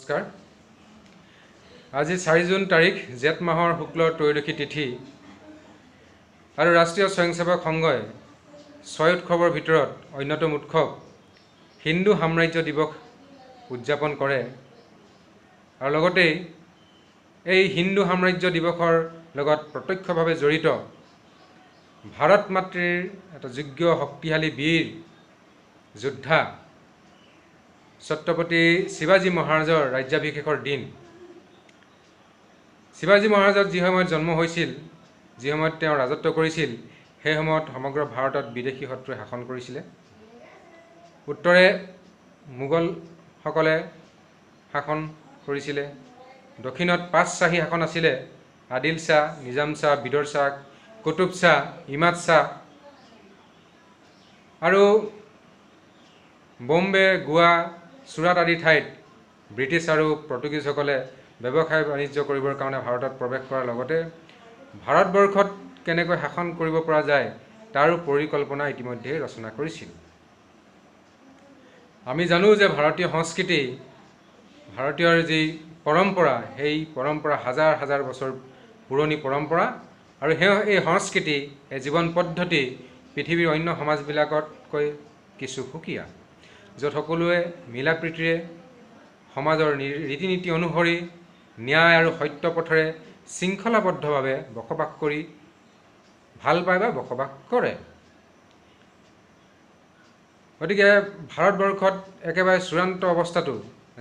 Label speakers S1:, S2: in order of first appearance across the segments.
S1: নমস্কাৰ। আজি 4 জুন তাৰিখ জেঠ মাহৰ শুক্ল ত্ৰয়োদশী তিথি আৰু ৰাষ্ট্ৰীয় স্বয়ংসেৱক সংঘই 6 উৎসৱৰ ভিতৰত অন্যতম উৎসৱ হিন্দু সাম্ৰাজ্য দিৱস উদযাপন কৰে আৰু লগতে এই হিন্দু সাম্ৰাজ্য দিৱসৰ লগত প্ৰত্যক্ষভাৱে জড়িত ভাৰত মাতৃৰ এটা যোগ্য শক্তিশালী বীৰ যোদ্ধা ছত্ৰপতি শিৱাজী মহাৰাজৰ ৰাজ্যাভিষেকৰ দিন। শিৱাজী মহাৰাজৰ যি সময়ত জন্ম হৈছিল, যি সময়ত তেওঁ ৰাজত্ব কৰিছিল, সেই সময়ত সমগ্ৰ ভাৰতত বিদেশী শত্ৰুৱে শাসন কৰিছিলে। উত্তৰে মোগলসকলে শাসন কৰিছিলে, দক্ষিণত 5 শ্বাহী শাসন আছিলে: আদিল শ্বাহ, নিজাম শ্বাহ, বিদৰ শ্বাহ, কুতুব শ্বাহ, ইমাদ শ্বাহ। আৰু বম্বে, গোৱা, চুৰাট আদি ঠাইত ব্ৰিটিছ আৰু পৰ্তুগীজসকলে ব্যৱসায় বাণিজ্য কৰিবৰ কাৰণে ভাৰতত প্ৰৱেশ কৰাৰ লগতে ভাৰতবৰ্ষত কেনেকৈ শাসন কৰিব পৰা যায় তাৰো পৰিকল্পনা ইতিমধ্যে ৰচনা কৰিছিল। আমি জানো যে ভাৰতীয় সংস্কৃতি, ভাৰতীয়ৰ যি পৰম্পৰা, সেই পৰম্পৰা হাজাৰ হাজাৰ বছৰ পুৰণি পৰম্পৰা আৰু এই সংস্কৃতি, এই জীৱন পদ্ধতি পৃথিৱীৰ অন্য সমাজবিলাকতকৈ কিছু সুকীয়া, য'ত সকলোৱে মিলা প্ৰীতিৰে সমাজৰ ৰীতি নীতি অনুসৰি ন্যায় আৰু সত্য পথেৰে শৃংখলাবদ্ধভাৱে বসবাস কৰি ভাল পায় বা বসবাস কৰে। গতিকে ভাৰতবৰ্ষত একেবাৰে চূড়ান্ত অৱস্থাটো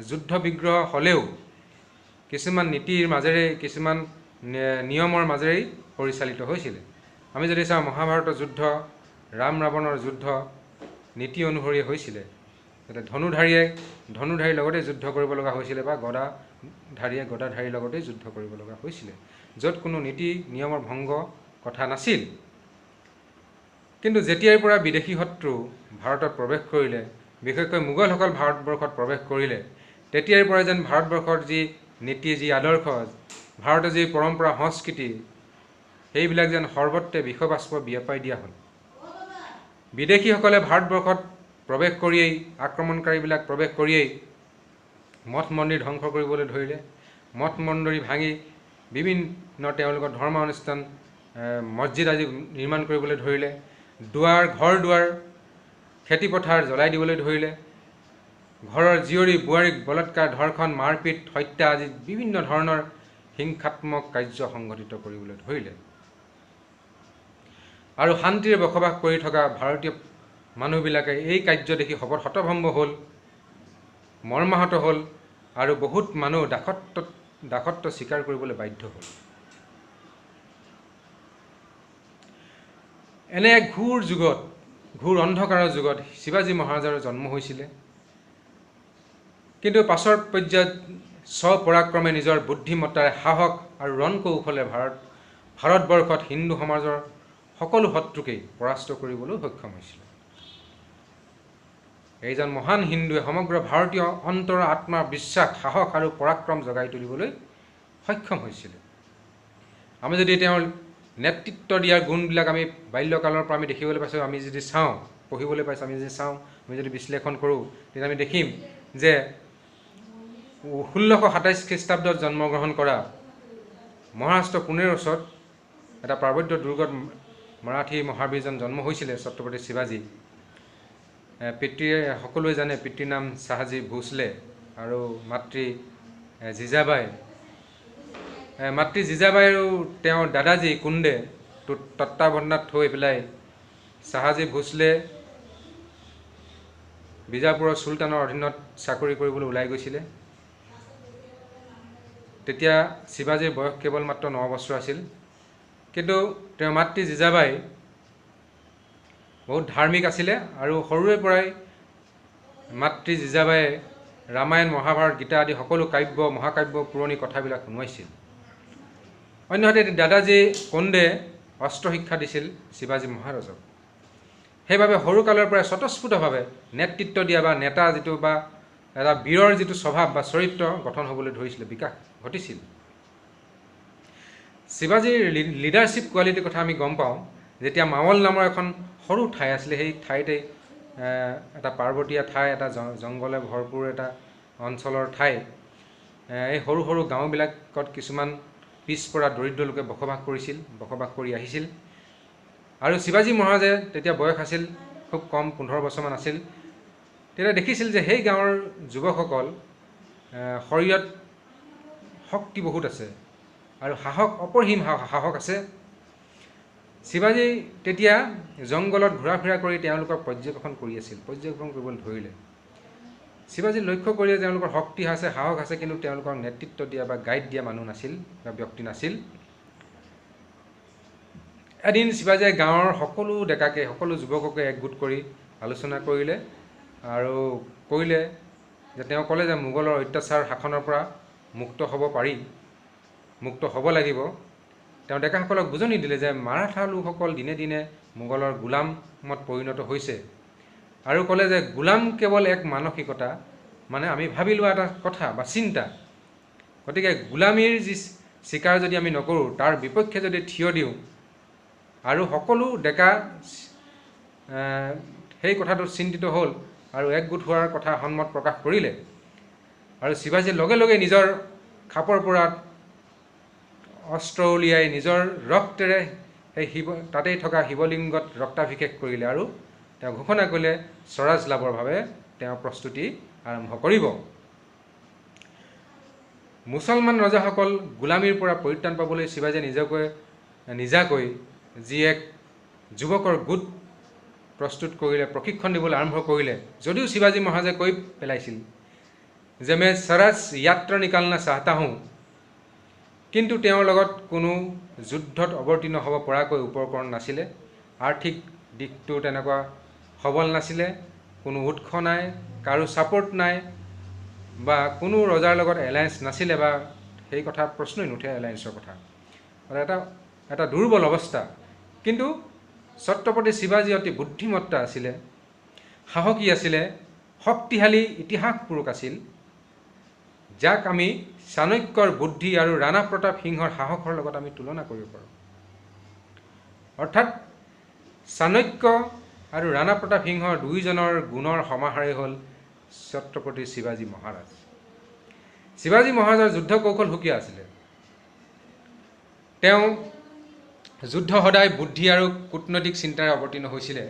S1: যুদ্ধ বিগ্ৰহ হ'লেও কিছুমান নীতিৰ মাজেৰে, কিছুমান নিয়মৰ মাজেৰেই পৰিচালিত হৈছিলে। আমি যদি চাওঁ, মহাভাৰতৰ যুদ্ধ, ৰাম ৰাৱণৰ যুদ্ধ নীতি অনুসৰি হৈছিলে। যাতে ধনুধাৰীৰ লগতে যুদ্ধ কৰিব লগা হৈছিলে বা গদাধাৰীয়ে গদাধাৰীৰ লগতেই যুদ্ধ কৰিব লগা হৈছিলে, য'ত কোনো নীতি নিয়মৰ ভংগ কথা নাছিল। কিন্তু যেতিয়াৰ পৰা বিদেশী শত্ৰু ভাৰতত প্ৰৱেশ কৰিলে, বিশেষকৈ মোগলসকল ভাৰতবৰ্ষত প্ৰৱেশ কৰিলে, তেতিয়াৰ পৰা যেন ভাৰতবৰ্ষৰ যি নীতি, যি আদৰ্শ, ভাৰতৰ যি পৰম্পৰা সংস্কৃতি, সেইবিলাক যেন সৰ্বত্ৰে বিষবাষ্প বিয়পাই দিয়া হ'ল। বিদেশীসকলে ভাৰতবৰ্ষত প্ৰৱেশ কৰিয়েই, আক্ৰমণকাৰীবিলাক প্ৰৱেশ কৰিয়েই মঠ মন্দিৰ ধ্বংস কৰিবলৈ ধৰিলে, মঠ মন্দিৰ ভাঙি বিভিন্ন তেওঁলোকৰ ধৰ্মানুষ্ঠান, মছজিদ আদি নিৰ্মাণ কৰিবলৈ ধৰিলে, ঘৰ দুৱাৰ, খেতিপথাৰ জ্বলাই দিবলৈ ধৰিলে, ঘৰৰ জীয়ৰী বোৱাৰীক বলৎকাৰ, ধৰ্ষণ, মাৰপিট, হত্যা আদি বিভিন্ন ধৰণৰ হিংসাত্মক কাৰ্য সংঘটিত কৰিবলৈ ধৰিলে। আৰু শান্তিৰে বসবাস কৰি থকা ভাৰতীয় মানুহবিলাকে এই কাৰ্য দেখি হতভম্ব হ'ল, মৰ্মাহত হ'ল আৰু বহুত মানুহ দাসত্ব স্বীকাৰ কৰিবলৈ বাধ্য হ'ল। এনে এক ঘোৰ অন্ধকাৰৰ যুগত শিৱাজী মহাৰাজৰ জন্ম হৈছিলে। কিন্তু পাছৰ পৰ্যায়ত স্বপৰাক্ৰমে নিজৰ বুদ্ধিমত্তাৰে, সাহস আৰু ৰণকৌশলে ভাৰতবৰ্ষত হিন্দু সমাজৰ সকলো শত্ৰুকেই পৰাস্ত কৰিবলৈ সক্ষম হৈছিলে। এইজন মহান হিন্দুৱে সমগ্ৰ ভাৰতীয় অন্তৰ, আত্মা, বিশ্বাস, সাহস আৰু পৰাক্ৰম জগাই তুলিবলৈ সক্ষম হৈছিলে। আমি যদি তেওঁৰ নেতৃত্ব দিয়াৰ গুণবিলাক আমি বাল্যকালৰ পৰা আমি দেখিবলৈ পাইছোঁ, আমি যদি চাওঁ, পঢ়িবলৈ পাইছোঁ, আমি যদি বিশ্লেষণ কৰোঁ, তেতিয়া আমি দেখিম যে 1627 খ্ৰীষ্টাব্দত জন্মগ্ৰহণ কৰা মহাৰাষ্ট্ৰ পুনেৰ ওচৰত এটা পাৰ্বত্য দুৰ্গত মাৰাঠী মহাবীৰজন জন্ম হৈছিলে, ছত্ৰপতি শিৱাজী। সকলোৱে জানে পিতৃৰ নাম শাহাজী ভোঁসলে আৰু মাতৃ জীজাবাই। মাতৃ জীজাবাই আৰু তেওঁৰ দাদাজী কুন্দে তত্বাৱধানত থৈ পেলাই শাহাজী ভোঁসলে বিজাপুৰৰ চুলতানৰ অধীনত চাকৰি কৰিবলৈ ওলাই গৈছিলে। তেতিয়া শিৱাজীৰ বয়স কেৱল মাত্ৰ 9 বছৰ আছিল। কিন্তু তেওঁৰ মাতৃ জীজাবাই বহুত ধাৰ্মিক আছিলে আৰু সৰুৰে পৰাই মাতৃ জীজাবায়ে ৰামায়ণ, মহাভাৰত, গীতা আদি সকলো মহাকাব্য, পুৰণি কথাবিলাক শুনোৱাইছিল। অন্যহাতে দাদাজী কুন্দে অস্ত্ৰ শিক্ষা দিছিল শিৱাজী মহাৰাজক। সেইবাবে সৰুকালৰ পৰাই স্বতঃস্ফূৰ্তভাৱে নেতৃত্ব দিয়া বা নেতা যিটো বা এটা বীৰৰ যিটো স্বভাৱ বা চৰিত্ৰ গঠন হ'বলৈ ধৰিছিলে, বিকাশ ঘটিছিল। শিৱাজীৰ লিডাৰশ্বিপ কোৱালিটিৰ কথা আমি গম পাওঁ যেতিয়া মাৱল নামৰ এখন সৰু ঠাই আছিলে, সেই ঠাইতে এটা পাৰ্বতীয়া ঠাই, এটা জংঘলে ভৰপূৰ এটা অঞ্চলৰ ঠাই, এই সৰু সৰু গাঁওবিলাকত কিছুমান পিছপৰা দৰিদ্ৰ লোকে বসবাস কৰি আহিছিল। আৰু শিৱাজী মহাৰাজে তেতিয়া বয়স আছিল খুব কম, 15 বছৰমান আছিল। তেতিয়া দেখিছিল যে সেই গাঁৱৰ যুৱকসকল শৰীৰত শক্তি বহুত আছে আৰু অপৰিসীম সাহস আছে। শিৱাজী তেতিয়া জংঘলত ঘূৰা ফুৰা কৰি তেওঁলোকক পৰ্যবেক্ষণ কৰিবলৈ ধৰিলে। শিৱাজী লক্ষ্য কৰিলে তেওঁলোকৰ শক্তি আছে, সাহস আছে, কিন্তু তেওঁলোকক নেতৃত্ব দিয়া বা গাইড দিয়া মানুহ নাছিল বা ব্যক্তি নাছিল। এদিন শিৱাজীয়ে গাঁৱৰ সকলো যুৱককে একগোট কৰি আলোচনা কৰিলে আৰু তেওঁ ক'লে যে মোগলৰ অত্যাচাৰ শাসনৰ পৰা মুক্ত হ'ব লাগিব। তেওঁ ডেকাসকলক বুজনি দিলে যে মাৰাঠা লোকসকল দিনে দিনে মোগলৰ গোলামত পৰিণত হৈছে আৰু ক'লে যে গোলাম কেৱল এক মানসিকতা, মানে আমি ভাবি লোৱা এটা কথা বা চিন্তা। গতিকে গোলামীৰ যি স্বীকাৰ যদি আমি নকৰোঁ, তাৰ বিপক্ষে যদি থিয় দিওঁ আৰু সকলো ডেকা সেই কথাটোত চিন্তিত হ'ল আৰু একগোট হোৱাৰ কথা সন্মত প্ৰকাশ কৰিলে। আৰু শিৱাজীয়ে লগে লগে নিজৰ খাপৰ পৰা অস্ত্ৰ উলিয়াই নিজৰ ৰক্তেৰে সেই তাতেই থকা শিৱলিংগত ৰক্তাভিষেক কৰিলে আৰু তেওঁ ঘোষণা কৰিলে স্বৰাজ লাভৰ বাবে তেওঁ প্ৰস্তুতি আৰম্ভ কৰিব। মুছলমান ৰজাসকল গোলামীৰ পৰা পৰিত্ৰাণ পাবলৈ শিৱাজীয়ে নিজাকৈ যি এক যুৱকৰ গোট প্ৰস্তুত কৰিলে, প্ৰশিক্ষণ দিবলৈ আৰম্ভ কৰিলে। যদিও শিৱাজী মহাৰাজে কৈ পেলাইছিল যে মই স্বৰাজ যাত্ৰা নিকালনা চাহতা হওঁ, কিন্তু তেওঁৰ লগত কোনো যুদ্ধত অৱতীৰ্ণ হ'ব পৰাকৈ উপকৰণ নাছিলে, আৰ্থিক দিশটো তেনেকুৱা সবল নাছিলে, কোনো উৎস নাই, কাৰো ছাপোৰ্ট নাই বা কোনো ৰজাৰ লগত এলায়েন্স নাছিলে বা সেই কথা প্ৰশ্নই নুঠে এলায়েন্সৰ কথা। এটা দুৰ্বল অৱস্থা। কিন্তু ছত্ৰপতি শিৱাজী অতি বুদ্ধিমত্তা আছিলে, সাহসী আছিলে, শক্তিশালী ইতিহাস পুৰুষ আছিল, যাক আমি চাণক্যৰ বুদ্ধি আৰু ৰাণা প্ৰতাপ সিংহৰ সাহসৰ লগত আমি তুলনা কৰিব পাৰোঁ। অৰ্থাৎ চাণক্য আৰু ৰাণা প্ৰতাপ সিংহৰ দুয়োজনৰ গুণৰ সমাহাৰেই হ'ল ছত্ৰপতি শিৱাজী মহাৰাজ। শিৱাজী মহাৰাজৰ যুদ্ধ কৌশল সুকীয়া আছিলে। তেওঁ যুদ্ধ সদায় বুদ্ধি আৰু কূটনৈতিক চিন্তাৰে অৱতীৰ্ণ হৈছিলে।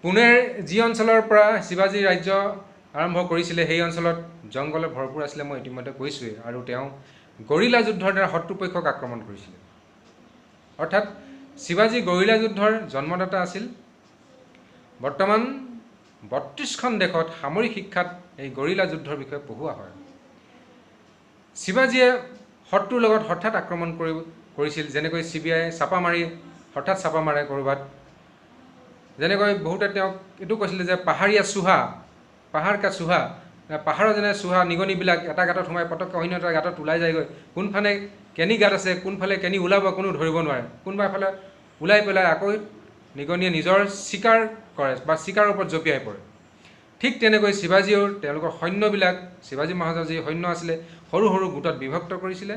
S1: পুনেৰ যি অঞ্চলৰ পৰা শিৱাজী ৰাজ্য আৰম্ভ কৰিছিলে সেই অঞ্চলত জংঘলে ভৰপূৰ আছিলে, মই ইতিমধ্যে কৈছোঁৱেই। আৰু তেওঁ গৰিলা যুদ্ধৰ দ্বাৰা শত্ৰুপক্ষক আক্ৰমণ কৰিছিলে। অৰ্থাৎ শিৱাজী গৰিলা যুদ্ধৰ জন্মদাতা আছিল। বৰ্তমান 32খন দেশত সামৰিক শিক্ষাত এই গৰিলা যুদ্ধৰ বিষয়ে পঢ়োৱা হয়। শিৱাজীয়ে শত্ৰুৰ লগত হঠাৎ আক্ৰমণ কৰিছিল, যেনেকৈ চিবিআই হঠাৎ চাপা মাৰে ক'ৰবাত। যেনেকৈ বহুতে তেওঁক এইটো কৈছিলে যে পাহাৰৰ যেনে চুহা নিগনিবিলাক এটা গাঁতত সোমাই পটককৈ অন্য এটা গাঁতত ওলাই যায়গৈ। কোনফালে কেনি গাঁত আছে, কোনফালে কেনি ওলাব কোনো ধৰিব নোৱাৰে। কোনোবা এফালে ওলাই পেলাই আকৌ নিগনিয়ে নিজৰ চিকাৰ কৰে বা চিকাৰৰ ওপৰত জঁপিয়াই পৰে। ঠিক তেনেকৈ শিৱাজীয়েও তেওঁলোকৰ সৈন্যবিলাক, শিৱাজী মহাৰাজৰ যি সৈন্য আছিলে, সৰু সৰু গোটত বিভক্ত কৰিছিলে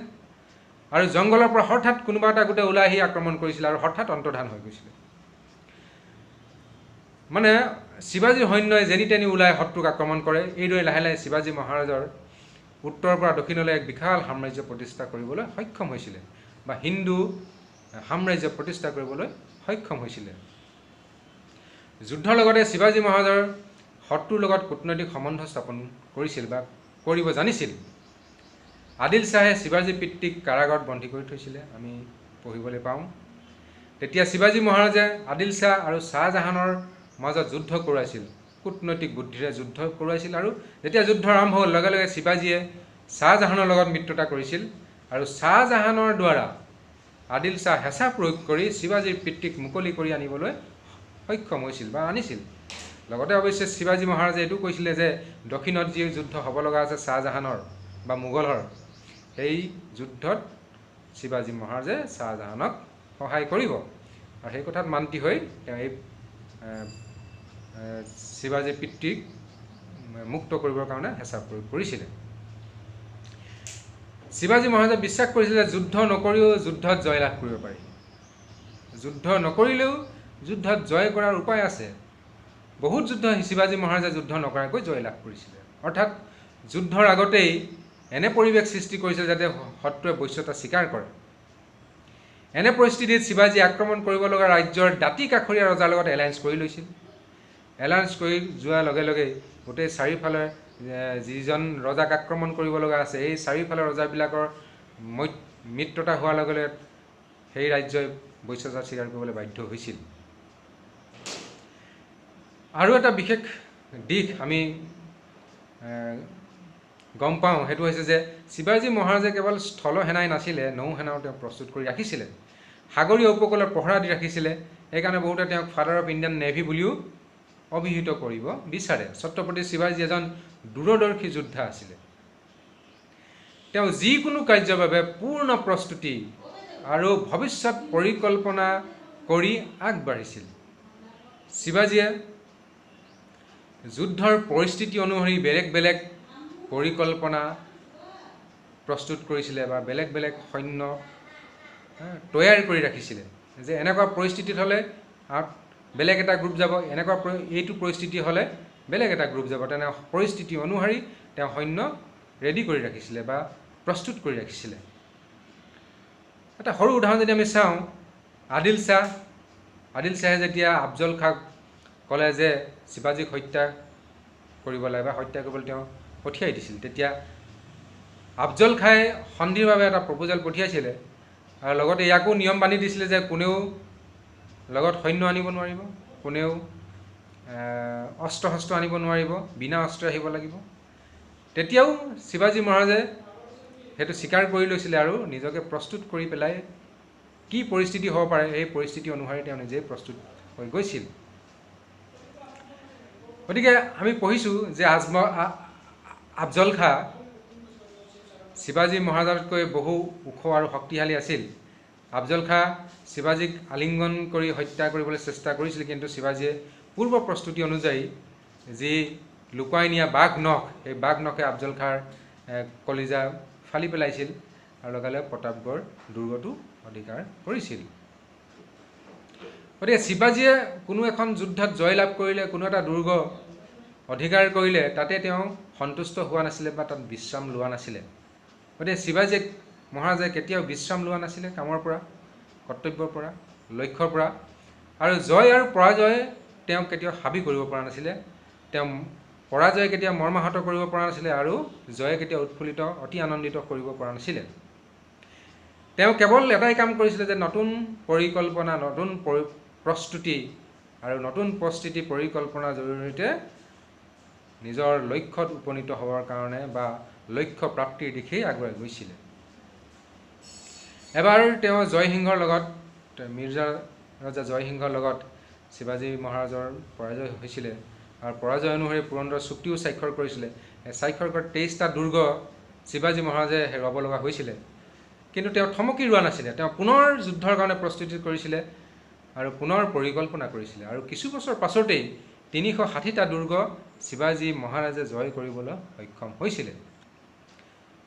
S1: আৰু জংঘলৰ পৰা হঠাৎ কোনোবা এটা গোটে ওলাই আহি আক্ৰমণ কৰিছিলে আৰু হঠাৎ অন্তৰ্ধান হৈ গৈছিলে। মানে শিৱাজীৰ সৈন্যই যেনি তেনি ওলাই শত্ৰুক আক্ৰমণ কৰে। এইদৰে লাহে লাহে শিৱাজী মহাৰাজৰ উত্তৰৰ পৰা দক্ষিণলৈ এক বিশাল সাম্ৰাজ্য প্ৰতিষ্ঠা কৰিবলৈ সক্ষম হৈছিলে বা হিন্দু সাম্ৰাজ্য প্ৰতিষ্ঠা কৰিবলৈ সক্ষম হৈছিলে। যুদ্ধৰ লগতে শিৱাজী মহাৰাজৰ শত্ৰুৰ লগত কূটনৈতিক সম্বন্ধ স্থাপন কৰিছিল বা কৰিব জানিছিল। আদিল শ্বাহে শিৱাজী পিতৃক কাৰাগাৰত বন্দী কৰি থৈছিলে, আমি পঢ়িবলৈ পাওঁ। তেতিয়া শিৱাজী মহাৰাজে আদিল শ্বাহ আৰু শ্বাহজাহানৰ মাজত যুদ্ধ কৰোৱাইছিল, কূটনৈতিক বুদ্ধিৰে যুদ্ধ কৰোৱাইছিল। আৰু যেতিয়া যুদ্ধ আৰম্ভ হ'ল, লগে লগে শিৱাজীয়ে শ্বাহজাহানৰ লগত মিত্ৰতা কৰিছিল আৰু শ্বাহজাহানৰ দ্বাৰা আদিল শ্বাহ হেঁচা প্ৰয়োগ কৰি শিৱাজীৰ পিতৃক মুকলি কৰি আনিবলৈ সক্ষম হৈছিল বা আনিছিল। লগতে অৱশ্যে শিৱাজী মহাৰাজে এইটো কৈছিলে যে দক্ষিণত যি যুদ্ধ হ'ব লগা আছে শ্বাহজাহানৰ বা মোগলৰ, সেই যুদ্ধত শিৱাজী মহাৰাজে শ্বাহজাহানক সহায় কৰিব। আৰু সেই কথাত মান্তি হৈ তেওঁ এই শিৱাজীৰ পিতৃক মুক্ত কৰিবৰ কাৰণে হেঁচা প্ৰয়োগ কৰিছিলে। শিৱাজী মহাৰাজে বিশ্বাস কৰিছিলে যে যুদ্ধ নকৰিও যুদ্ধত জয়লাভ কৰিব পাৰি। যুদ্ধ নকৰিলেও যুদ্ধত জয় কৰাৰ উপায় আছে। বহুত যুদ্ধ শিৱাজী মহাৰাজে যুদ্ধ নকৰাকৈ জয়লাভ কৰিছিলে। অৰ্থাৎ যুদ্ধৰ আগতেই এনে পৰিৱেশ সৃষ্টি কৰিছিল যাতে শত্ৰুৱে বশ্যতা স্বীকাৰ কৰে। এনে পৰিস্থিতিত শিৱাজী আক্ৰমণ কৰিব লগা ৰাজ্যৰ দাঁতি কাষৰীয়া ৰজাৰ লগত এলায়েন্স কৰি লৈছিল। এলায়েন্স কৰি যোৱাৰ লগে লগে গোটেই চাৰিওফালে যিজন ৰজাক আক্ৰমণ কৰিব লগা আছে এই চাৰিওফালে ৰজাবিলাকৰ মিত্ৰতা হোৱাৰ লগে লগে সেই ৰাজ্যই বশ্যতা স্বীকাৰ কৰিবলৈ বাধ্য হৈছিল। আৰু এটা বিশেষ দিশ আমি গম পাওঁ, সেইটো হৈছে যে শিৱাজী মহাৰাজে কেৱল স্থল সেনাই নাছিলে, নৌ সেনাও তেওঁ প্ৰস্তুত কৰি ৰাখিছিলে, সাগৰীয় উপকূলত পহৰা দি ৰাখিছিলে। সেইকাৰণে বহুতে তেওঁক ফাদাৰ অফ ইণ্ডিয়ান নেভি বুলিও অভিহিত কৰিব বিচাৰে। ছত্ৰপতি শিৱাজী এজন দূৰদৰ্শী যোদ্ধা আছিলে। তেওঁ যিকোনো কাৰ্যৰ বাবে পূৰ্ণ প্ৰস্তুতি আৰু ভৱিষ্যত পৰিকল্পনা কৰি আগবাঢ়িছিল। শিৱাজীয়ে যুদ্ধৰ পৰিস্থিতি অনুসৰি বেলেগ বেলেগ পৰিকল্পনা প্ৰস্তুত কৰিছিলে বা বেলেগ বেলেগ সৈন্য তৈয়াৰ কৰি ৰাখিছিলে, যে এনেকুৱা পৰিস্থিতিত হ'লে বেলেগ এটা গ্ৰুপ যাব, এনেকুৱা এইটো পৰিস্থিতি হ'লে বেলেগ এটা গ্ৰুপ যাব। তেনে পৰিস্থিতি অনুসৰি তেওঁ সৈন্য ৰেডি কৰি ৰাখিছিলে বা প্ৰস্তুত কৰি ৰাখিছিলে। এটা সৰু উদাহৰণ যদি আমি চাওঁ, আদিল শ্বাহে যেতিয়া আফজল খাক ক'লে যে শিৱাজীক হত্যা কৰিব লাগে বা হত্যা কৰিবলৈ তেওঁ পঠিয়াই দিছিল, তেতিয়া আফজল খাই সন্ধিৰ বাবে এটা প্ৰপ'জেল পঠিয়াইছিলে আৰু লগতে ইয়াকো নিয়ম বান্ধি দিছিলে যে কোনেও লগত সৈন্য আনিব নোৱাৰিব, কোনেও অস্ত্ৰ শস্ত্ৰ আনিব নোৱাৰিব, বিনা অস্ত্ৰ আহিব লাগিব। তেতিয়াও শিৱাজী মহাৰাজে সেইটো স্বীকাৰ কৰি লৈছিলে আৰু নিজকে প্ৰস্তুত কৰি পেলাই কি পৰিস্থিতি হ'ব পাৰে সেই পৰিস্থিতি অনুসৰি তেওঁ নিজে প্ৰস্তুত হৈ গৈছিল। গতিকে আমি পঢ়িছোঁ যে আফজল খাঁ শিৱাজী মহাৰাজতকৈ বহু ওখ আৰু শক্তিশালী আছিল। আফজল খাঁ শিৱাজীক আলিংগন কৰি হত্যা কৰিবলৈ চেষ্টা কৰিছিল, কিন্তু শিৱাজীয়ে পূৰ্ব প্ৰস্তুতি অনুযায়ী যি লুকুৱাই নিয়া বাঘ নখ, সেই বাঘ নখে আফজল খাঁৰ কলিজা ফালি পেলাইছিল আৰু লগে লগে প্ৰতাপগড় দুৰ্গটো অধিকাৰ কৰিছিল। গতিকে শিৱাজীয়ে কোনো এখন যুদ্ধত জয়লাভ কৰিলে, কোনো এটা দুৰ্গ অধিকাৰ কৰিলে তাতে তেওঁ সন্তুষ্ট হোৱা নাছিলে বা তাত বিশ্ৰাম লোৱা নাছিলে। গতিকে শিৱাজী মহাৰাজে কেতিয়াও বিশ্ৰাম লোৱা নাছিলে কামৰ পৰা, কৰ্তব্যৰ পৰা, লক্ষ্যৰ পৰা। আৰু জয় আৰু পৰাজয়ে তেওঁক কেতিয়াও হাবি কৰিব পৰা নাছিলে। তেওঁ পৰাজয়ে কেতিয়াও মৰ্মাহত কৰিব পৰা নাছিলে আৰু জয়ে কেতিয়াও উৎফুল্লিত অতি আনন্দিত কৰিব পৰা নাছিলে। তেওঁ কেৱল এটাই কাম কৰিছিলে যে নতুন পৰিকল্পনা, নতুন প্ৰস্তুতি আৰু নতুন প্ৰস্তুতি পৰিকল্পনাৰ জৰিয়তে নিজৰ লক্ষ্যত উপনীত হ'বৰ কাৰণে বা লক্ষ্য প্ৰাপ্তিৰ দিশেই আগুৱাই গৈছিলে। এবাৰ তেওঁ জয়সিংহৰ লগত, মিৰ্জা ৰজা জয়সিংহৰ লগত শিৱাজী মহাৰাজৰ পৰাজয় হৈছিলে আৰু পৰাজয় অনুসৰি পুৰন্দৰ চুক্তিও স্বাক্ষৰ কৰিছিলে। স্বাক্ষৰ কৰা 23টা দুৰ্গ শিৱাজী মহাৰাজে হেৰুৱাব লগা হৈছিলে, কিন্তু তেওঁ থমকি ৰোৱা নাছিলে। তেওঁ পুনৰ যুদ্ধৰ কাৰণে প্ৰস্তুতি কৰিছিলে আৰু পুনৰ পৰিকল্পনা কৰিছিলে আৰু কিছু বছৰ পাছতেই 360টা দুৰ্গ শিৱাজী মহাৰাজে জয় কৰিবলৈ সক্ষম হৈছিলে।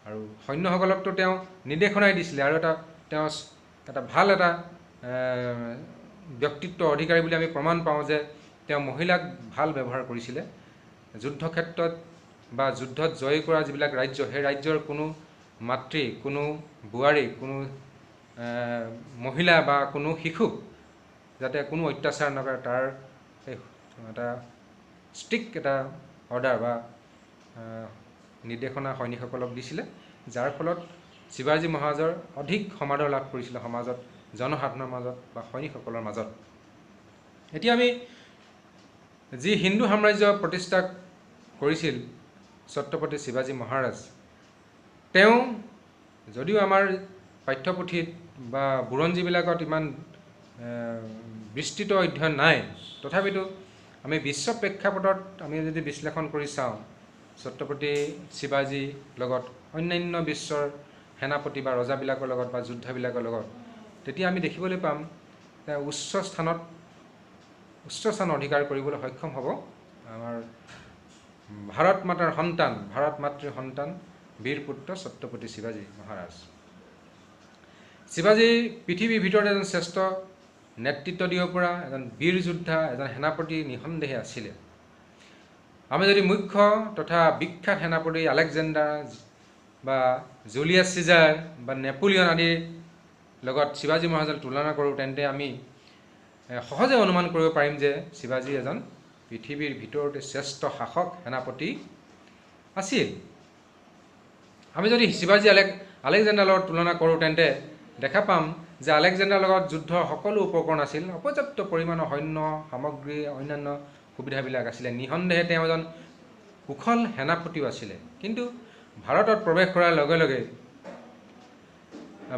S1: আৰু সৈন্যসকলকতো তেওঁ নিৰ্দেশনাই দিছিলে আৰু তেওঁ এটা ভাল এটা ব্যক্তিত্ব অধিকাৰী বুলি আমি প্ৰমাণ পাওঁ যে তেওঁ মহিলাক ভাল ব্যৱহাৰ কৰিছিলে। যুদ্ধক্ষেত্ৰত বা যুদ্ধত জয় কৰা যিবিলাক ৰাজ্য, সেই ৰাজ্যৰ কোনো মাতৃ, কোনো বোৱাৰী, কোনো মহিলা বা কোনো শিশুক যাতে কোনো অত্যাচাৰ নকৰে তাৰ এটা ষ্ট্ৰিক্ট এটা অৰ্ডাৰ বা নিৰ্দেশনা সৈনিকসকলক দিছিলে, যাৰ ফলত শিৱাজী মহাৰাজৰ অধিক সমাদৰ লাভ কৰিছিলে সমাজত, জনসাধাৰণৰ মাজত বা সৈনিকসকলৰ মাজত। এতিয়া আমি যি হিন্দু সাম্ৰাজ্য প্ৰতিষ্ঠা কৰিছিল ছত্ৰপতি শিৱাজী মহাৰাজ, তেওঁ যদিও আমাৰ পাঠ্যপুথিত বা বুৰঞ্জীবিলাকত ইমান বিস্তৃত অধ্যয়ন নাই, তথাপিতো আমি বিশ্ব প্ৰেক্ষাপটত আমি যদি বিশ্লেষণ কৰি চাওঁ ছত্ৰপতি শিৱাজীৰ লগত অন্যান্য বিশ্বৰ সেনাপতি বা ৰজাবিলাকৰ লগত বা যোদ্ধাবিলাকৰ লগত, তেতিয়া আমি দেখিবলৈ পাম তেওঁ উচ্চ স্থান অধিকাৰ কৰিবলৈ সক্ষম হ'ব আমাৰ ভাৰত মাতাৰ সন্তান, ভাৰত মাতৃৰ সন্তান বীৰ পুত্ৰ ছত্ৰপতি শিৱাজী মহাৰাজ। শিৱাজী পৃথিৱীৰ ভিতৰত এজন শ্ৰেষ্ঠ নেতৃত্ব দিব পৰা এজন বীৰ যোদ্ধা, এজন সেনাপতি নিঃসন্দেহে আছিলে। আমি যদি মুখ্য তথা বিখ্যাত সেনাপতি আলেকজেণ্ডাৰ বা জুলিয়াছ চিজাৰ বা নেপোলিয়ন আদিৰ লগত শিৱাজী মহাৰাজক তুলনা কৰোঁ, তেন্তে আমি সহজে অনুমান কৰিব পাৰিম যে শিৱাজী এজন পৃথিৱীৰ ভিতৰতে শ্ৰেষ্ঠ শাসক সেনাপতি আছিল। আমি যদি শিৱাজী আলেকজেণ্ডাৰৰ লগত তুলনা কৰোঁ, তেন্তে দেখা পাম যে আলেকজেণ্ডাৰৰ লগত যুদ্ধৰ সকলো উপকৰণ আছিল, অপৰ্যাপ্ত পৰিমাণৰ সৈন্য সামগ্ৰী অন্যান্য সুবিধাবিলাক আছিলে। নিঃসন্দেহে তেওঁ এজন কুশল সেনাপতিও আছিলে। কিন্তু ভাৰতত প্ৰৱেশ কৰাৰ লগে লগে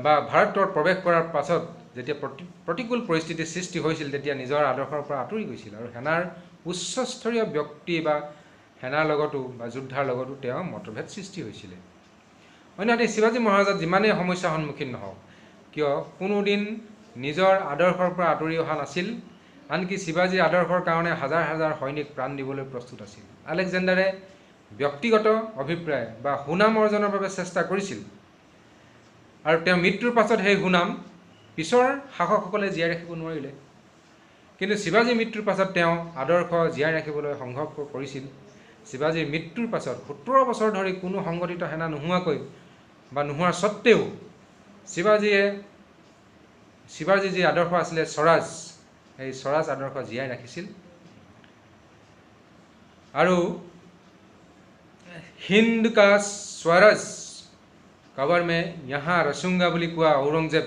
S1: বা ভাৰতত প্ৰৱেশ কৰাৰ পাছত যেতিয়া প্ৰতিকূল পৰিস্থিতিৰ সৃষ্টি হৈছিল, তেতিয়া নিজৰ আদৰ্শৰ পৰা আঁতৰি গৈছিল আৰু সেনাৰ উচ্চস্তৰীয় ব্যক্তি বা সেনাৰ লগতো বা যোদ্ধাৰ লগতো তেওঁ মতভেদ সৃষ্টি হৈছিলে। অন্যহাতে শিৱাজী মহাৰাজত যিমানেই সমস্যাৰ সন্মুখীন নহওক কিয় কোনোদিন নিজৰ আদৰ্শৰ পৰা আঁতৰি অহা নাছিল। আনকি শিৱাজীৰ আদৰ্শৰ কাৰণে হাজাৰ হাজাৰ সৈনিক প্ৰাণ দিবলৈ প্ৰস্তুত আছিল। আলেকজেণ্ডাৰে ব্যক্তিগত অভিপ্ৰায় বা সুনাম অৰ্জনৰ বাবে চেষ্টা কৰিছিল আৰু তেওঁ মৃত্যুৰ পাছত সেই সুনাম পিছৰ শাসকসকলে জীয়াই ৰাখিব নোৱাৰিলে। কিন্তু শিৱাজীৰ মৃত্যুৰ পাছত তেওঁ আদৰ্শ জীয়াই ৰাখিবলৈ সংঘৰ্ষ কৰিছিল। শিৱাজীৰ মৃত্যুৰ পাছত 17 বছৰ ধৰি কোনো সংগঠিত সেনা নোহোৱাকৈ বা নোহোৱাৰ স্বত্তেও শিৱাজীৰ যি আদৰ্শ আছিলে স্বৰাজ, সেই স্বৰাজ আদৰ্শ জীয়াই ৰাখিছিল। আৰু হিন্দ কা স্বৰাজ কবৰ মে यहाँ ৰচুংগা বুলি কোৱা ঔৰংজেব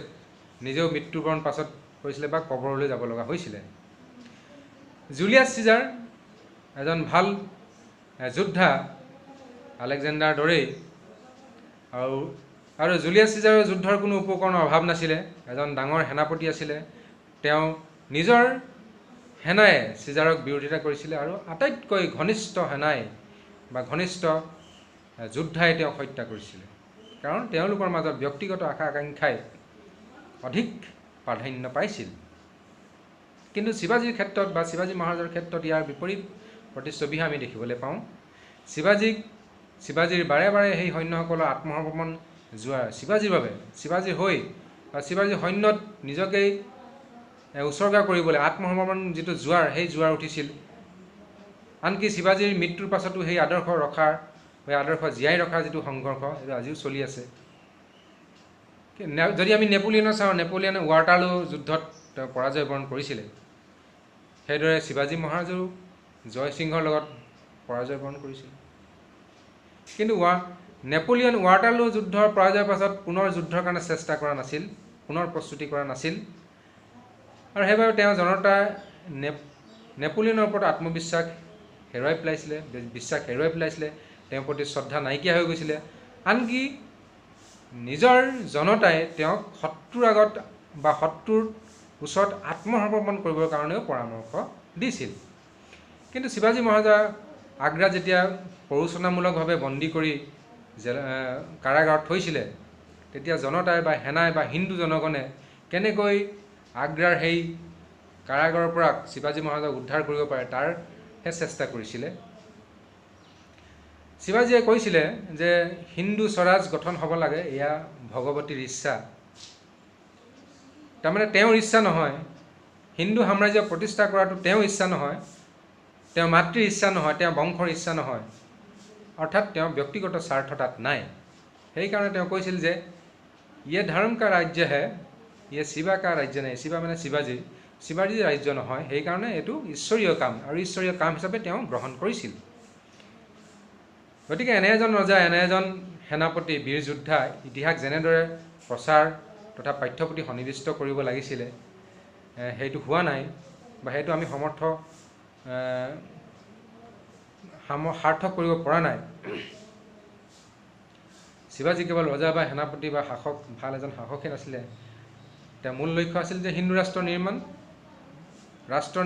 S1: নিজেও মৃত্যুবৰণ পাছত কৰিছিলে বা কবৰলৈ যাব লগা হৈছিলে। জুলিয়াছ চিজাৰ এজন ভাল যোদ্ধা আলেকজেণ্ডাৰ দৰেই, আৰু জুলিয়াছ চিজাৰৰ যুদ্ধৰ কোনো উপকৰণৰ অভাৱ নাছিলে। এজন ডাঙৰ সেনাপতি আছিলে। তেওঁ নিজৰ সেনাই চিজাৰক বিৰোধিতা কৰিছিলে আৰু আটাইতকৈ ঘনিষ্ঠ সেনাই বা ঘনিষ্ঠ যোদ্ধাই তেওঁক হত্যা কৰিছিলে, কাৰণ তেওঁলোকৰ মাজত ব্যক্তিগত আশা আকাংক্ষাই অধিক প্ৰাধান্য পাইছিল। কিন্তু শিৱাজীৰ ক্ষেত্ৰত বা শিৱাজী মহাৰাজৰ ক্ষেত্ৰত ইয়াৰ বিপৰীত প্ৰতিচ্ছবিহে আমি দেখিবলৈ পাওঁ। শিৱাজীৰ বাৰে বাৰে সেই সৈন্যসকলৰ আত্মসমৰ্পণ যোৱাৰ শিৱাজীৰ বাবে, শিৱাজীৰ হৈ বা শিৱাজীৰ সৈন্যত নিজকেই উৎসৰ্গা কৰিবলৈ আত্মসমৰ্পণ যিটো জোৱাৰ, সেই জোৱাৰ উঠিছিল। আনকি শিৱাজীৰ মৃত্যুৰ পাছতো সেই আদৰ্শ ৰখাৰ বা আদৰ্শ জীয়াই ৰখাৰ যিটো সংঘৰ্ষ, সেইটো আজিও চলি আছে। যদি আমি নেপোলিয়নক চাওঁ, নেপোলিয়নে ৱাটাৰলু যুদ্ধত তেওঁ পৰাজয় বৰণ কৰিছিলে। সেইদৰে শিৱাজী মহাৰাজেও জয়সিংহৰ লগত পৰাজয় বৰণ কৰিছিল। কিন্তু নেপোলিয়ন ৱাটাৰলু যুদ্ধৰ পৰাজয়ৰ পাছত পুনৰ যুদ্ধৰ কাৰণে চেষ্টা কৰা নাছিল, পুনৰ প্ৰস্তুতি কৰা নাছিল। আৰু সেইবাবে তেওঁ জনতাই নেপোলিয়নৰ ওপৰত আত্মবিশ্বাস হেৰুৱাই পেলাইছিলে, বিশ্বাস হেৰুৱাই পেলাইছিলে, তেওঁৰ প্ৰতি শ্ৰদ্ধা নাইকিয়া হৈ গৈছিলে। আনকি নিজৰ জনতাই তেওঁক শত্ৰুৰ আগত বা শত্ৰুৰ ওচৰত আত্মসমৰ্পণ কৰিবৰ কাৰণেও পৰামৰ্শ দিছিল। কিন্তু শিৱাজী মহাৰাজা আগ্ৰা যেতিয়া প্ৰৰোচনামূলকভাৱে বন্দী কৰি কাৰাগাৰত থৈছিলে, তেতিয়া জনতাই বা সেনাই বা হিন্দু জনগণে কেনেকৈ আগ্ৰাৰ সেই কাৰাগাৰৰ পৰা শিৱাজী মহাৰাজক উদ্ধাৰ কৰিব পাৰে তাৰহে চেষ্টা কৰিছিলে। শিৱাজীয়ে কৈছিলে যে হিন্দু স্বৰাজ গঠন হ'ব লাগে, এয়া ভগৱতীৰ ইচ্ছা। তাৰমানে তেওঁৰ ইচ্ছা নহয়, হিন্দু সাম্ৰাজ্য প্ৰতিষ্ঠা কৰাটো তেওঁৰ ইচ্ছা নহয়, তেওঁৰ মাতৃৰ ইচ্ছা নহয়, তেওঁৰ বংশৰ ইচ্ছা নহয়, অৰ্থাৎ তেওঁৰ ব্যক্তিগত স্বাৰ্থ তাত নাই। সেইকাৰণে তেওঁ কৈছিল যে ইয়ে ধৰ্ম কা ৰাজ্য হে, ইয়ে শিৱা কা ৰাজ্য নাই। শিৱা মানে শিৱাজীৰ ৰাজ্য নহয়, সেইকাৰণে এইটো ঈশ্বৰীয় কাম আৰু ঈশ্বৰীয় কাম হিচাপে তেওঁ গ্ৰহণ কৰিছিল। গতিকে এনে এজন ৰজা, এনে এজন সেনাপতি, বীৰ যোদ্ধা, ইতিহাস যেনেদৰে প্ৰচাৰ তথা পাঠ্যপুথি সন্নিৱিষ্ট কৰিব লাগিছিলে সেইটো হোৱা নাই বা সেইটো আমি সাৰ্থক কৰিব পৰা নাই। শিৱাজী কেৱল ৰজা বা সেনাপতি বা শাসক, ভাল এজন শাসকহে নাছিলে। তেওঁৰ মূল লক্ষ্য আছিল যে হিন্দু ৰাষ্ট্ৰ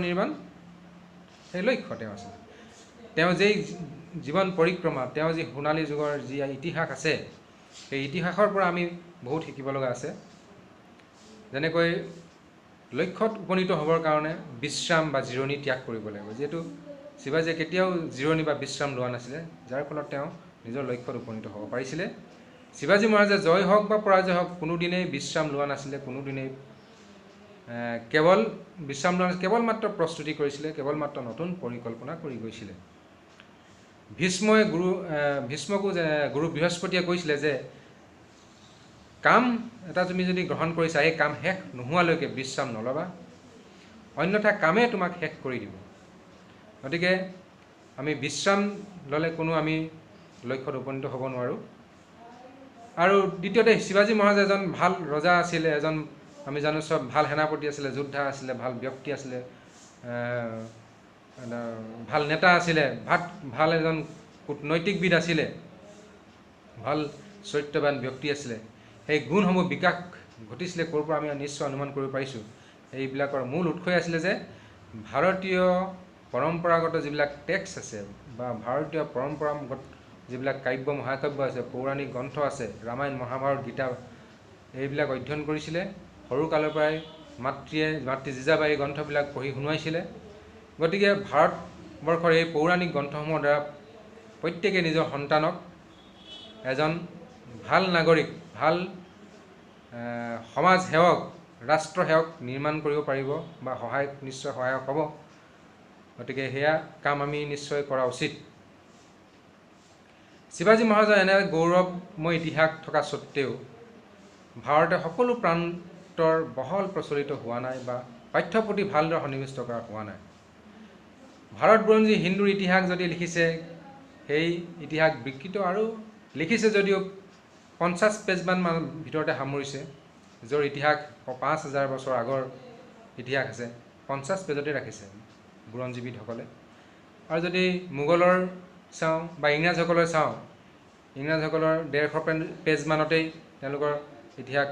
S1: নিৰ্মাণ সেই লক্ষ্য তেওঁ আছিল। তেওঁ যেই জীৱন পৰিক্ৰমা, তেওঁ যি সোণালী যুগৰ যি ইতিহাস আছে, সেই ইতিহাসৰ পৰা আমি বহুত শিকিব লগা আছে। যেনেকৈ লক্ষ্যত উপনীত হ'বৰ কাৰণে বিশ্ৰাম বা জিৰণি ত্যাগ কৰিব লাগিব। যিহেতু শিৱাজীয়ে কেতিয়াও জিৰণি বা বিশ্ৰাম লোৱা নাছিলে, যাৰ ফলত তেওঁ নিজৰ লক্ষ্যত উপনীত হ'ব পাৰিছিলে। শিৱাজী মহাৰাজে জয় হওক বা পৰাজয় হওক কোনোদিনেই বিশ্ৰাম লোৱা নাছিলে, কোনোদিনেই কেৱল বিশ্ৰাম লোৱা নাছিলে, কেৱল মাত্ৰ প্ৰস্তুতি কৰিছিলে, কেৱল মাত্ৰ নতুন পৰিকল্পনা কৰি গৈছিলে। ভীষ্মকো গুৰু বৃহস্পতিয়ে কৈছিলে যে কাম এটা তুমি যদি গ্ৰহণ কৰিছা এই কাম শেষ নোহোৱালৈকে বিশ্ৰাম নল'বা, অন্যথা কামে তোমাক শেষ কৰি দিব। গতিকে আমি বিশ্ৰাম ল'লে কোনো আমি লক্ষ্যত উপনীত হ'ব নোৱাৰোঁ। আৰু দ্বিতীয়তে শিৱাজী মহাৰাজ এজন ভাল ৰজা আছিলে, এজন আমি জানো চব ভাল সেনাপতি আছিলে, যোদ্ধা আছিলে, ভাল ব্যক্তি আছিলে, ভাল নেতা আছিলে, ভাল এজন কূটনৈতিকবিদ আছিলে, ভাল চৰিত্ৰবান ব্যক্তি আছিলে। সেই গুণসমূহ বিকাশ ঘটিছিলে ক'ৰ পৰা আমি নিশ্চয় অনুমান কৰিব পাৰিছোঁ। এইবিলাকৰ মূল উৎসই আছিলে যে ভাৰতীয় পৰম্পৰাগত যিবিলাক টেক্সট আছে বা ভাৰতীয় পৰম্পৰাগত যিবিলাক কাব্য মহাকাব্য আছে, পৌৰাণিক গ্ৰন্থ আছে, ৰামায়ণ মহাভাৰত গীতা, এইবিলাক অধ্যয়ন কৰিছিলে। সৰুকালৰ পৰাই মাতৃ জিজাবাই এই গ্ৰন্থবিলাক পঢ়ি শুনোৱাইছিলে। গতিকে ভাৰতবৰ্ষৰ এই পৌৰাণিক গ্ৰন্থসমূহৰ দ্বাৰা প্ৰত্যেকে নিজৰ সন্তানক এজন ভাল নাগৰিক, ভাল সমাজ সেৱক, ৰাষ্ট্ৰ সেৱক নিৰ্মাণ কৰিব পাৰিব বা নিশ্চয় সহায়ক হ'ব। গতিকে সেয়া কাম আমি নিশ্চয় কৰা উচিত। শিৱাজী মহাৰাজৰ এনে গৌৰৱময় ইতিহাস থকা স্বত্তেও ভাৰতে সকলো প্ৰান্তৰ বহল প্ৰচলিত হোৱা নাই বা পাঠ্যপুথি ভালদৰে সন্নিৱিষ্ট কৰা হোৱা নাই। ভাৰত বুৰঞ্জী হিন্দুৰ ইতিহাস যদি লিখিছে, সেই ইতিহাস বিকৃত আৰু লিখিছে যদিও 50 পেজমান ভিতৰতে সামৰিছে, য'ৰ ইতিহাস 5000 বছৰ আগৰ ইতিহাস আছে, 50 পেজতে ৰাখিছে বুৰঞ্জীবিদসকলে। আৰু যদি মোগলৰ চাওঁ বা ইংৰাজসকলৰ চাওঁ, ইংৰাজসকলৰ 150 পেজমানতেই তেওঁলোকৰ ইতিহাস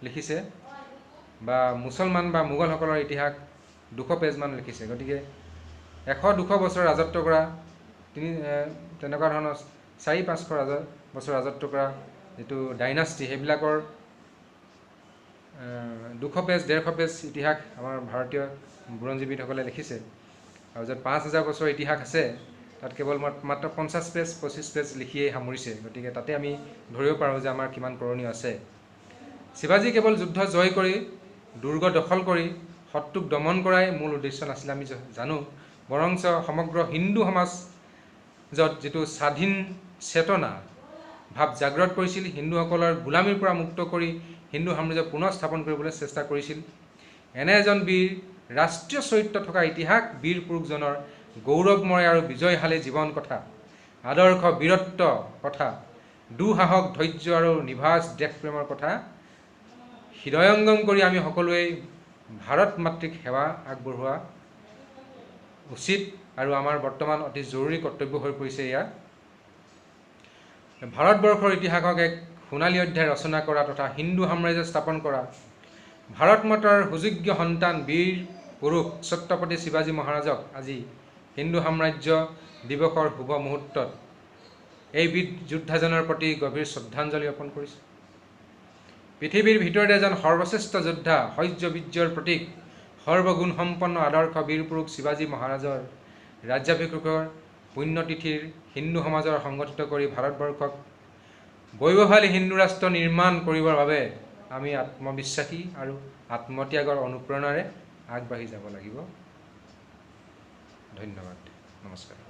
S1: লিখিছে, বা মুছলমান বা মোগলসকলৰ ইতিহাস 200 পেজমান লিখিছে। গতিকে 100-200 বছৰ ৰাজত্ব কৰা, তেনেকুৱা ধৰণৰ 400-500 বছৰ ৰাজত্ব কৰা যিটো ডাইনাষ্টি, সেইবিলাকৰ 200 পেজ 150 পেজ ইতিহাস আমাৰ ভাৰতীয় বুৰঞ্জীবিদসকলে লিখিছে। আৰু য'ত 5000 বছৰ ইতিহাস আছে, তাত কেৱল মাত্ৰ 50 পেজ 25 পেজ লিখিয়েই সামৰিছে। গতিকে তাতে আমি ধৰিব পাৰোঁ যে আমাৰ কিমান কৰণীয় আছে। শিৱাজী কেৱল যুদ্ধ জয় কৰি, দুৰ্গ দখল কৰি শত্ৰুক দমন কৰাই মূল উদ্দেশ্য নাছিলে আমি জানো, বৰঞ্চ সমগ্ৰ হিন্দু সমাজত যিটো স্বাধীন চেতনা ভাৱ জাগ্ৰত কৰিছিল, হিন্দুসকলৰ গোলামীৰ পৰা মুক্ত কৰি হিন্দু সাম্ৰাজ্য পুনৰ স্থাপন কৰিবলৈ চেষ্টা কৰিছিল। এনে এজন বীৰ ৰাষ্ট্ৰীয় চৰিত্ৰ থকা ইতিহাস, বীৰ পুৰুষজনৰ গৌৰৱময় আৰু বিজয়শালী জীৱন কথা, আদৰ্শ বীৰত্ব কথা, দুঃসাহস, ধৈৰ্য আৰু নিভাঁজ দেশপ্ৰেমৰ কথা হৃদয়ংগম কৰি আমি সকলোৱে ভাৰত মাতৃক সেৱা আগবঢ়োৱা উচিত আৰু আমাৰ বৰ্তমান অতি জৰুৰী কৰ্তব্য হৈ পৰিছে। এয়া ভাৰতবৰ্ষৰ ইতিহাসক এক সোণালী অধ্যায় ৰচনা কৰা তথা হিন্দু সাম্ৰাজ্য স্থাপন কৰা ভাৰত মাতাৰ সুযোগ্য সন্তান বীৰ পুৰুষ ছত্ৰপতি শিৱাজী মহাৰাজক আজি হিন্দু সাম্ৰাজ্য দিৱসৰ শুভ মুহূৰ্তত এই বীৰ যোদ্ধাজনৰ প্ৰতি গভীৰ শ্ৰদ্ধাঞ্জলি অৰ্পণ কৰিছোঁ। পৃথিৱীৰ ভিতৰতে এজন সৰ্বশ্ৰেষ্ঠ যোদ্ধা, শৌৰ্য বীৰ্যৰ প্ৰতীক, সৰ্বগুণ সম্পন্ন আদৰ্শ বীৰ পুৰুষ শিৱাজী মহাৰাজৰ ৰাজ্যাভিষেকৰ পুণ্যতিথিৰ হিন্দু সমাজৰ সংগঠিত কৰি ভাৰতবৰ্ষক বৈভৱশালী হিন্দু ৰাষ্ট্ৰ নিৰ্মাণ কৰিবৰ বাবে আমি আত্মবিশ্বাসী আৰু আত্মত্যাগৰ অনুপ্ৰেৰণাৰে আগবাঢ়ি যাব লাগিব। ধন্যবাদ, নমস্কাৰ।